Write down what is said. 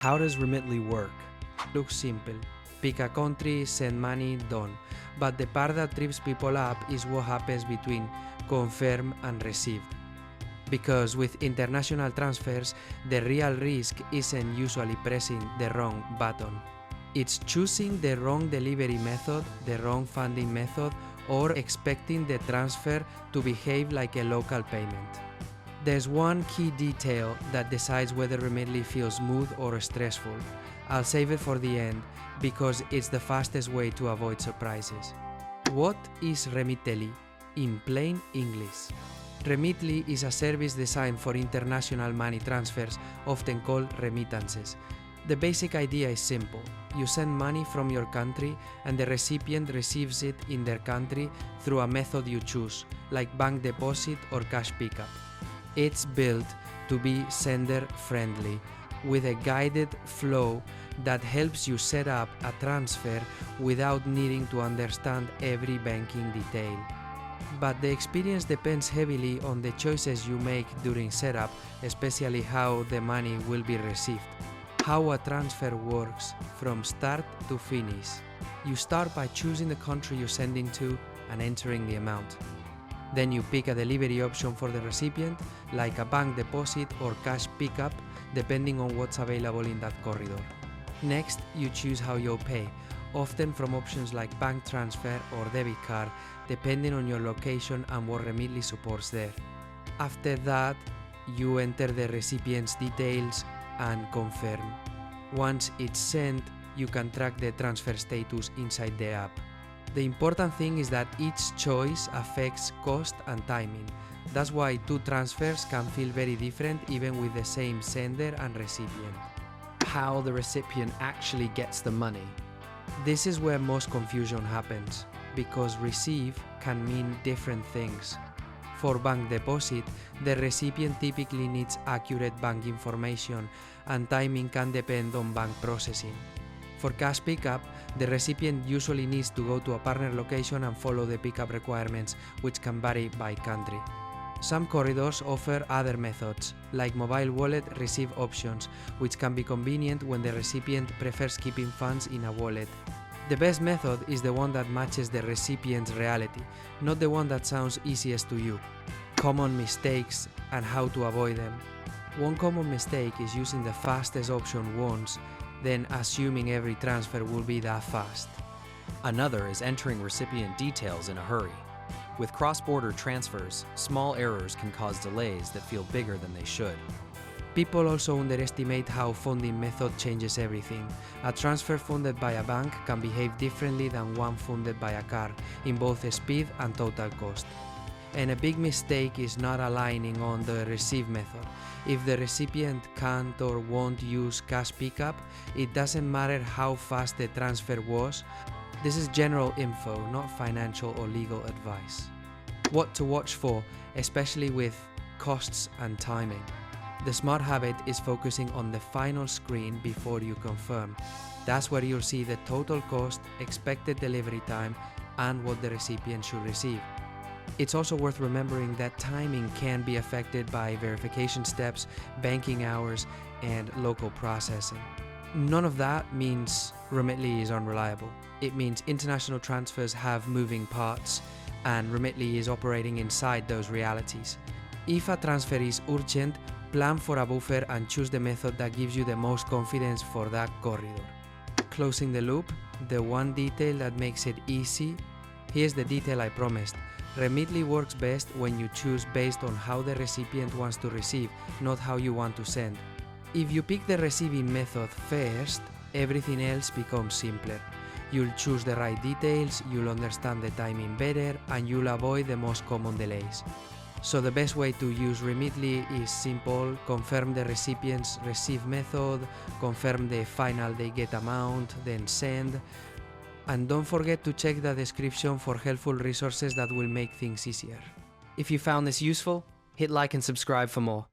How does Remitly work? Looks simple. Pick a country, send money, done. But the part that trips people up is what happens between confirm and received. Because with international transfers, the real risk isn't usually pressing the wrong button. It's choosing the wrong delivery method, the wrong funding method, or expecting the transfer to behave like a local payment. There's one key detail that decides whether Remitly feels smooth or stressful. I'll save it for the end because it's the fastest way to avoid surprises. What is Remitly in plain English? Remitly is a service designed for international money transfers, often called remittances. The basic idea is simple. You send money from your country and the recipient receives it in their country through a method you choose, like bank deposit or cash pickup. It's built to be sender-friendly, with a guided flow that helps you set up a transfer without needing to understand every banking detail. But the experience depends heavily on the choices you make during setup, especially how the money will be received. How a transfer works from start to finish. You start by choosing the country you're sending to and entering the amount. Then you pick a delivery option for the recipient, like a bank deposit or cash pickup, depending on what's available in that corridor. Next, you choose how you'll pay, often from options like bank transfer or debit card, depending on your location and what Remitly supports there. After that, you enter the recipient's details and confirm. Once it's sent, you can track the transfer status inside the app. The important thing is that each choice affects cost and timing. That's why two transfers can feel very different even with the same sender and recipient. How the recipient actually gets the money. This is where most confusion happens, because receive can mean different things. For bank deposit, the recipient typically needs accurate bank information, and timing can depend on bank processing. For cash pickup, the recipient usually needs to go to a partner location and follow the pickup requirements, which can vary by country. Some corridors offer other methods, like mobile wallet receive options, which can be convenient when the recipient prefers keeping funds in a wallet. The best method is the one that matches the recipient's reality, not the one that sounds easiest to you. Common mistakes and how to avoid them. One common mistake is using the fastest option once, then assuming every transfer will be that fast. Another is entering recipient details in a hurry. With cross-border transfers, small errors can cause delays that feel bigger than they should. People also underestimate how funding method changes everything. A transfer funded by a bank can behave differently than one funded by a card, in both speed and total cost. And a big mistake is not aligning on the receive method. If the recipient can't or won't use cash pickup, it doesn't matter how fast the transfer was. This is general info, not financial or legal advice. What to watch for, especially with costs and timing. The smart habit is focusing on the final screen before you confirm. That's where you'll see the total cost, expected delivery time, and what the recipient should receive. It's also worth remembering that timing can be affected by verification steps, banking hours, and local processing. None of that means Remitly is unreliable. It means international transfers have moving parts, and Remitly is operating inside those realities. If a transfer is urgent, plan for a buffer and choose the method that gives you the most confidence for that corridor. Closing the loop, the one detail that makes it easy. Here's the detail I promised. Remitly works best when you choose based on how the recipient wants to receive, not how you want to send. If you pick the receiving method first, everything else becomes simpler. You'll choose the right details, you'll understand the timing better, and you'll avoid the most common delays. So the best way to use Remitly is simple: confirm the recipient's receive method, confirm the final they get amount, then send. And don't forget to check the description for helpful resources that will make things easier. If you found this useful, hit like and subscribe for more.